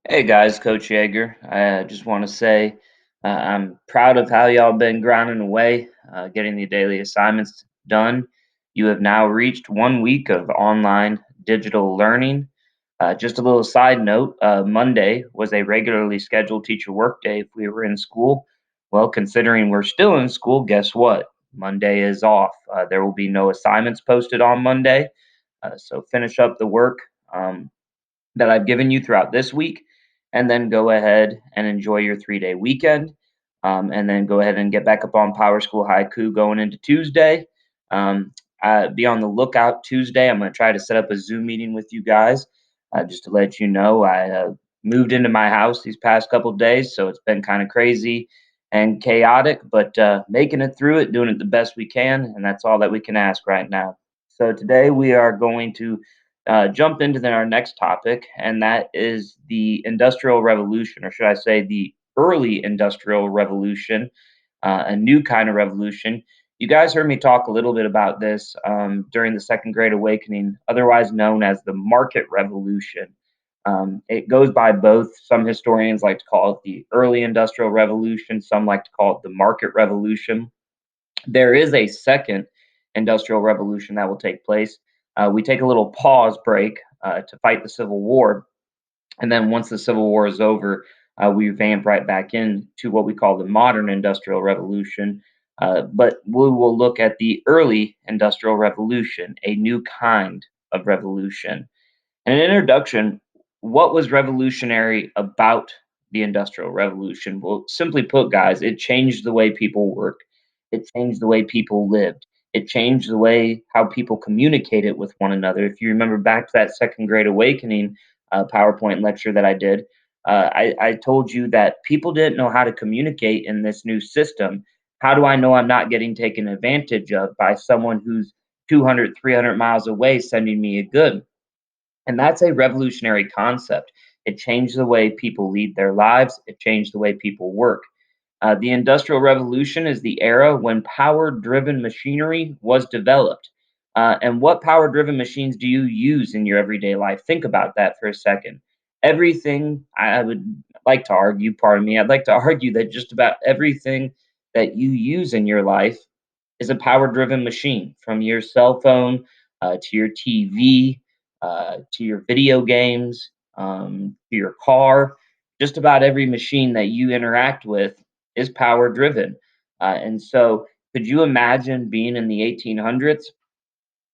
Hey guys, Coach Yeager. I just want to say I'm proud of how y'all been grinding away, getting the daily assignments done. You have now reached 1 week of online digital learning. Just a little side note, Monday was a regularly scheduled teacher workday if we were in school. Well, considering we're still in school, guess what? Monday is off. There will be no assignments posted on Monday. So finish up the work. That I've given you throughout this week, and then go ahead and enjoy your 3 day weekend. And then go ahead and get back up on Power School Haiku going into Tuesday. Um, be on the lookout Tuesday. I'm going to try to set up a Zoom meeting with you guys just to let you know. I moved into my house these past couple days, so it's been kind of crazy and chaotic, but making it through it, doing it the best we can, and that's all that we can ask right now. So today we are going to jump into our next topic, and that is the Industrial Revolution, or should I say the early Industrial Revolution, a new kind of revolution. You guys heard me talk a little bit about this during the Second Great Awakening, otherwise known as the Market Revolution. It goes by both. Some historians like to call it the early Industrial Revolution, some like to call it the Market Revolution. There is a second industrial revolution that will take place. We take a little pause break to fight the Civil War, and then once the Civil War is over, we vamp right back into what we call the modern industrial revolution. But we will look at the early industrial revolution, a new kind of revolution. And an introduction, what was revolutionary about the Industrial Revolution? Well, simply put, guys, it changed the way people work. It changed the way people lived. It changed the way how people communicated with one another. If you remember back to that Second Great Awakening PowerPoint lecture that I did, I told you that people didn't know how to communicate in this new system. How do I know I'm not getting taken advantage of by someone who's 200, 300 miles away sending me a good? And that's a revolutionary concept. It changed the way people lead their lives, it changed the way people work. The Industrial Revolution is the era when power driven machinery was developed. And what power driven machines do you use in your everyday life? Think about that for a second. Everything, I would like to argue, pardon me, I'd like to argue that just about everything that you use in your life is a power driven machine, from your cell phone to your TV to your video games to your car. Just about every machine that you interact with is power driven. And so, could you imagine being in the 1800s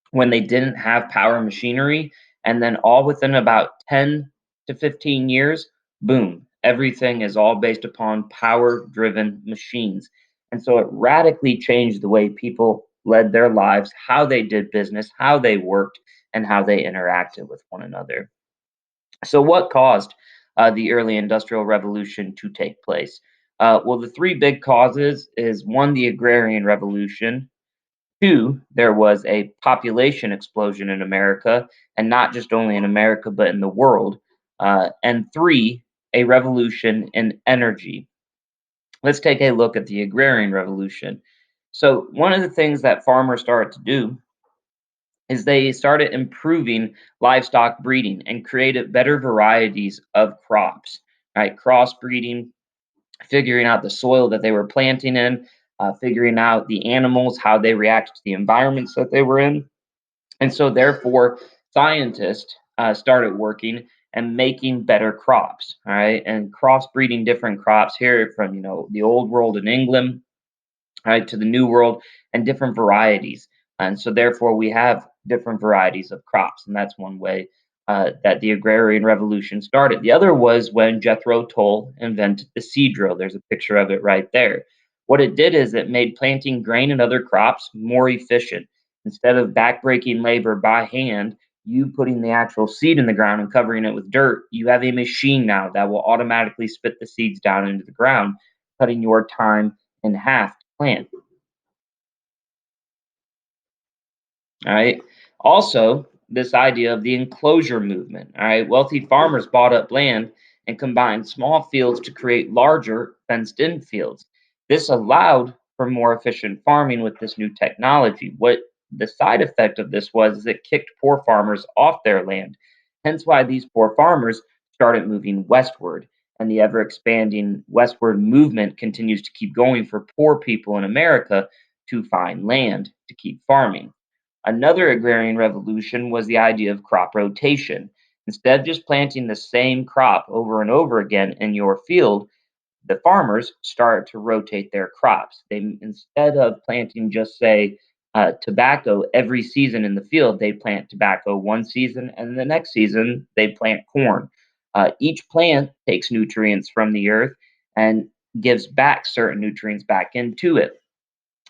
when they didn't have power machinery? And then, all within about 10 to 15 years, boom, everything is all based upon power driven machines. And so, it radically changed the way people led their lives, how they did business, how they worked, and how they interacted with one another. So, what caused the early industrial revolution to take place? Well, the three big causes is one, the agrarian revolution. Two, there was a population explosion in America, and not just only in America, but in the world. And three, a revolution in energy. Let's take a look at the agrarian revolution. So, one of the things that farmers started to do is they started improving livestock breeding and created better varieties of crops, right? Crossbreeding, figuring out the soil that they were planting in, figuring out the animals, how they react to the environments that they were in. And so, therefore, scientists started working and making better crops, all right, and crossbreeding different crops here from the old world in England, right, to the new world and different varieties. And so, therefore, we have different varieties of crops, and that's one way that the agrarian revolution started. The other was when Jethro Tull invented the seed drill. There's a picture of it right there. What it did is it made planting grain and other crops more efficient. Instead of backbreaking labor by hand, you putting the actual seed in the ground and covering it with dirt, you have a machine now that will automatically spit the seeds down into the ground, cutting your time in half to plant. All right. Also, this idea of the enclosure movement. All right. Wealthy farmers bought up land and combined small fields to create larger fenced in fields. This allowed for more efficient farming with this new technology. What the side effect of this was is it kicked poor farmers off their land. Hence why these poor farmers started moving westward, and the ever expanding westward movement continues to keep going for poor people in America to find land to keep farming. Another agrarian revolution was the idea of crop rotation. Instead of just planting the same crop over and over again in your field, the farmers start to rotate their crops. They instead of planting just say tobacco every season in the field, they plant tobacco one season, and the next season they plant corn. Each plant takes nutrients from the earth and gives back certain nutrients back into it,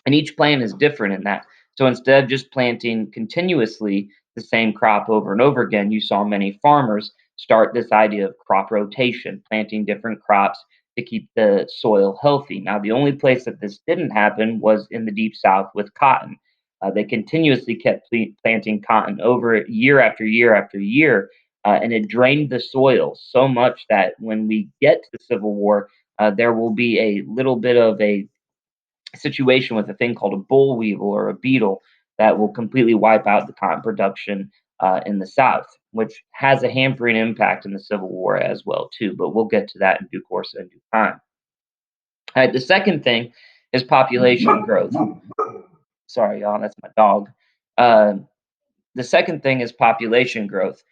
and each plant is different in that. So instead of just planting continuously the same crop over and over again, you saw many farmers start this idea of crop rotation, planting different crops to keep the soil healthy. Now, the only place that this didn't happen was in the deep south with cotton. They continuously kept planting cotton over year after year after year, and it drained the soil so much that when we get to the Civil War, there will be a little bit of a situation with a thing called a boll weevil or a beetle that will completely wipe out the cotton production in the South, which has a hampering impact in the Civil War as well too. But we'll get to that in due course and due time. All right, the second thing is population growth. Sorry, y'all, that's my dog. Uh, the second thing is population growth.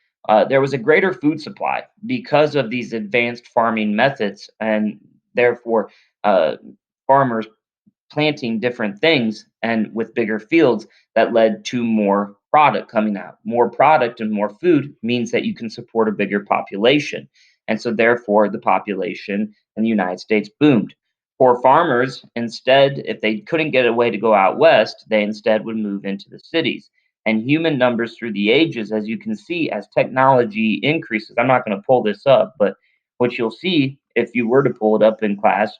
There was a greater food supply because of these advanced farming methods, and therefore, farmers planting different things and with bigger fields that led to more product coming out. More product and more food means that you can support a bigger population. And so, therefore, the population in the United States boomed. For farmers, instead, if they couldn't get a way to go out west, they instead would move into the cities. And human numbers through the ages, as you can see, as technology increases, I'm not going to pull this up, but what you'll see if you were to pull it up in class,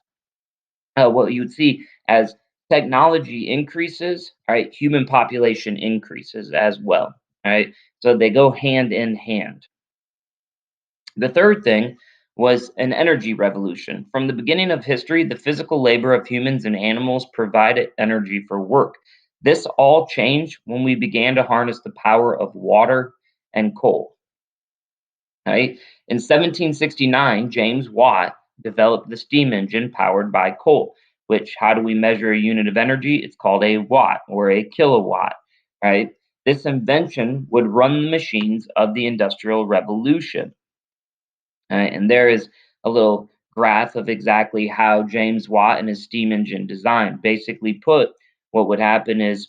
what you would see as technology increases, right, human population increases as well, right? So they go hand in hand. The third thing was an energy revolution. From the beginning of history, the physical labor of humans and animals provided energy for work. This all changed when we began to harness the power of water and coal. Right? In 1769, James Watt developed the steam engine powered by coal, which, how do we measure a unit of energy? It's called a watt or a kilowatt, right? This invention would run the machines of the Industrial Revolution. Right? And there is a little graph of exactly how James Watt and his steam engine designed. Basically, put, what would happen is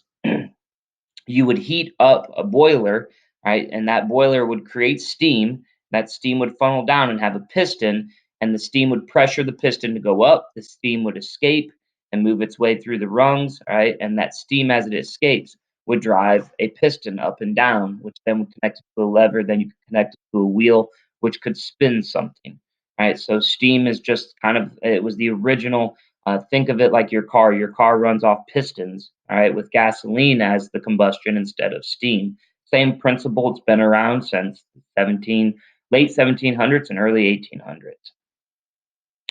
you would heat up a boiler, right? And that boiler would create steam. That steam would funnel down and have a piston, and the steam would pressure the piston to go up. The steam would escape and move its way through the rungs, right? And that steam, as it escapes, would drive a piston up and down, which then would connect it to a lever. Then you could connect it to a wheel, which could spin something, right? So steam is just kind of, it was the original. Think of it like your car. Your car runs off pistons, all right, with gasoline as the combustion instead of steam. Same principle. It's been around since 17 late 1700s and early 1800s.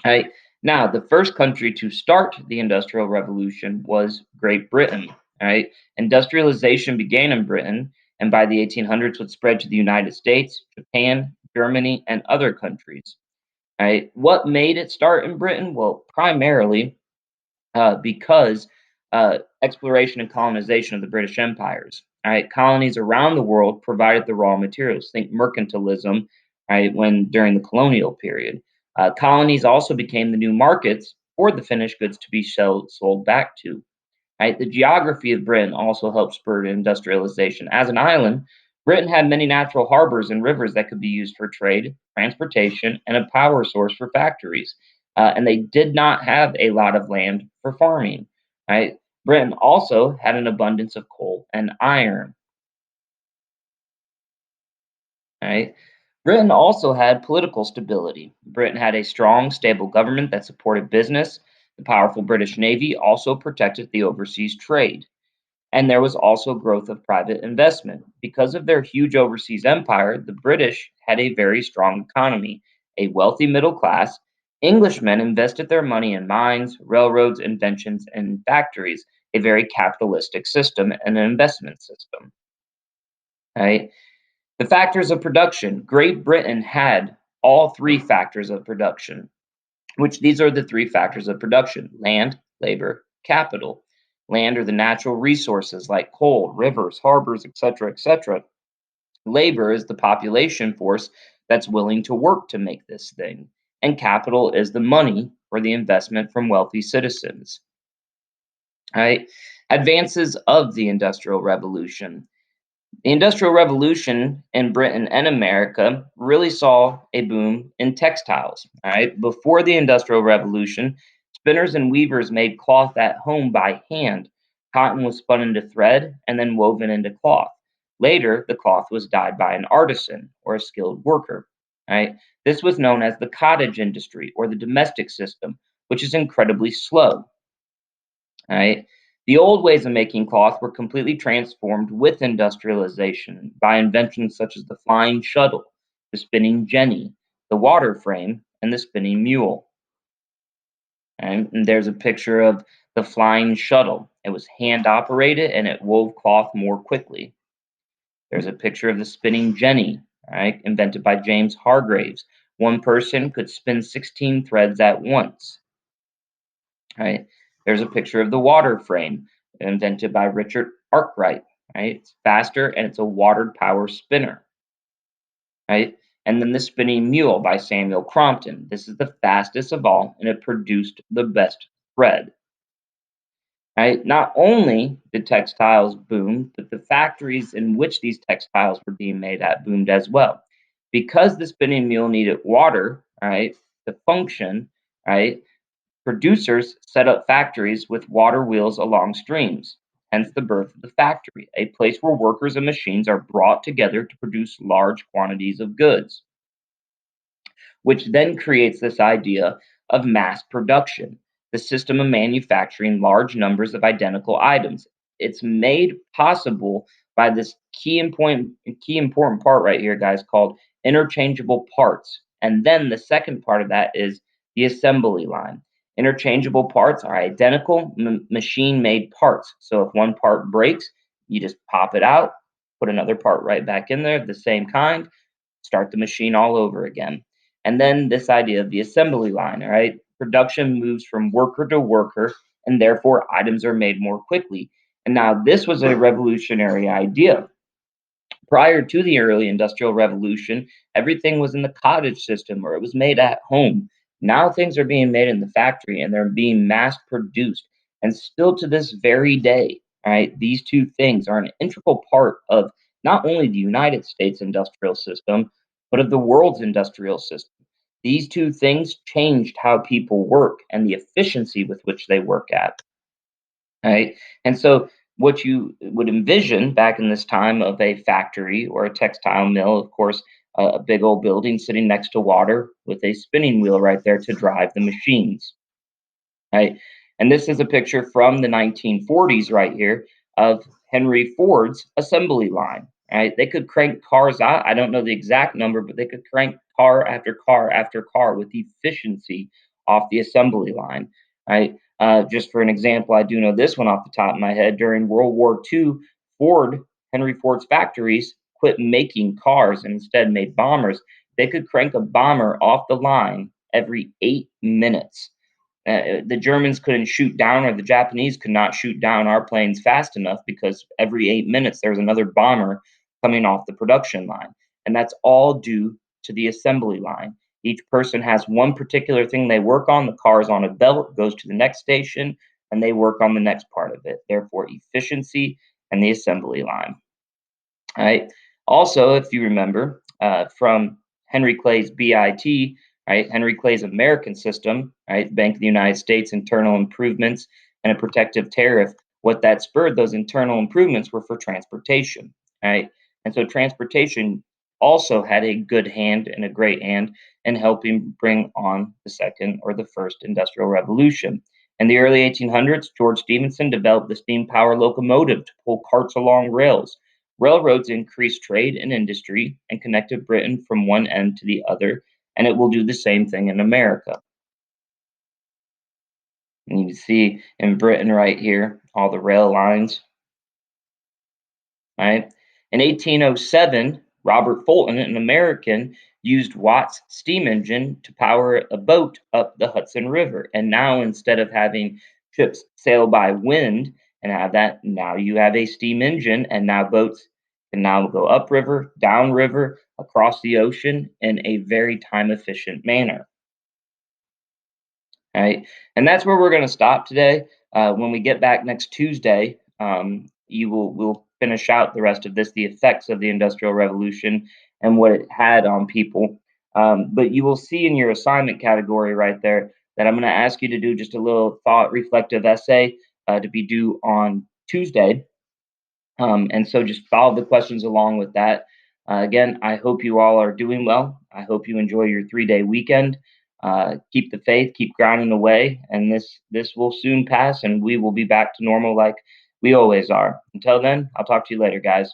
Right now, the first country to start the Industrial Revolution was Great Britain. Right, industrialization began in Britain, and by the 1800s would spread to the United States, Japan, Germany, and other countries. Right, what made it start in Britain? Well, primarily because exploration and colonization of the British empires. All right, colonies around the world provided the raw materials. Think mercantilism, right? When during the colonial period, colonies also became the new markets for the finished goods to be sold back to. Right, the geography of Britain also helped spur industrialization. As an island, Britain had many natural harbors and rivers that could be used for trade, transportation, and a power source for factories. And they did not have a lot of land for farming. Right? Britain also had an abundance of coal and iron. Right? Britain also had political stability. Britain had a strong, stable government that supported business. The powerful British Navy also protected the overseas trade. And there was also growth of private investment. Because of their huge overseas empire, the British had a very strong economy, a wealthy middle class. Englishmen invested their money in mines, railroads, inventions, and factories, a very capitalistic system and an investment system. Right? The factors of production. Great Britain had all three factors of production, which these are the three factors of production: land, labor, capital. Land are the natural resources like coal, rivers, harbors, etc., etc. Labor is the population force that's willing to work to make this thing. And capital is the money or the investment from wealthy citizens. Right? Advances of the Industrial Revolution. The Industrial Revolution in Britain and America really saw a boom in textiles. All right. Before the Industrial Revolution, spinners and weavers made cloth at home by hand. Cotton was spun into thread and then woven into cloth. Later, the cloth was dyed by an artisan or a skilled worker. All right. This was known as the cottage industry or the domestic system, which is incredibly slow. Right? The old ways of making cloth were completely transformed with industrialization by inventions such as the flying shuttle, the spinning jenny, the water frame, and the spinning mule. And there's a picture of the flying shuttle. It was hand operated and it wove cloth more quickly. There's a picture of the spinning jenny, right, invented by James Hargreaves. One person could spin 16 threads at once. Right? There's a picture of the water frame invented by Richard Arkwright. Right? It's faster and it's a watered power spinner. Right? And then the spinning mule by Samuel Crompton. This is the fastest of all, and it produced the best thread. Right? Not only did textiles boom, but the factories in which these textiles were being made at boomed as well. Because the spinning mule needed water, right, to function, right, producers set up factories with water wheels along streams, hence the birth of the factory, a place where workers and machines are brought together to produce large quantities of goods, which then creates this idea of mass production, the system of manufacturing large numbers of identical items. It's made possible by this key important part right here, guys, called interchangeable parts. And then the second part of that is the assembly line. Interchangeable parts are identical machine made parts. So if one part breaks, you just pop it out, put another part right back in there, the same kind, start the machine all over again. And then this idea of the assembly line, all right? Production moves from worker to worker, and therefore items are made more quickly. And now this was a revolutionary idea. Prior to the early industrial revolution, everything was in the cottage system or it was made at home. Now things are being made in the factory and they're being mass produced. And still to this very day, right, these two things are an integral part of not only the United States industrial system, but of the world's industrial system. These two things changed how people work and the efficiency with which they work at. Right? And so what you would envision back in this time of a factory or a textile mill, of course, a big old building sitting next to water with a spinning wheel right there to drive the machines. Right? And this is a picture from the 1940s right here of Henry Ford's assembly line. Right? They could crank cars out. I don't know the exact number, but they could crank car after car after car with efficiency off the assembly line. Right? Just for an example, I do know this one off the top of my head. During World War II, Henry Ford's factories quit making cars and instead made bombers. They could crank a bomber off the line every 8 minutes. The Germans couldn't shoot down, or the Japanese could not shoot down our planes fast enough because every 8 minutes there was another bomber coming off the production line. And that's all due to the assembly line. Each person has one particular thing they work on. The car is on a belt, goes to the next station, and they work on the next part of it. Therefore, efficiency and the assembly line. All right. Also, if you remember from Henry Clay's BIT, right, Henry Clay's American system, right, Bank of the United States internal improvements and a protective tariff, what that spurred those internal improvements were for transportation, right? And so transportation also had a good hand and a great hand in helping bring on the second or the first industrial revolution. In the early 1800s, George Stephenson developed the steam power locomotive to pull carts along rails. Railroads increased trade and industry and connected Britain from one end to the other, and it will do the same thing in America. And you can see in Britain right here all the rail lines, right? In 1807, Robert Fulton, an American, used Watt's steam engine to power a boat up the Hudson River. And now, instead of having ships sail by wind and have that, now you have a steam engine, and now boats can now go upriver, downriver, across the ocean in a very time efficient manner. Right? And that's where we're going to stop today. When we get back next Tuesday, you will we'll finish out the rest of this, the effects of the Industrial Revolution and what it had on people. But you will see in your assignment category right there that I'm going to ask you to do just a little thought reflective essay to be due on Tuesday. And so just follow the questions along with that. Again, I hope you all are doing well. I hope you enjoy your 3 day weekend. Keep the faith, keep grinding away, and this will soon pass, and we will be back to normal like we always are. Until then, I'll talk to you later, guys.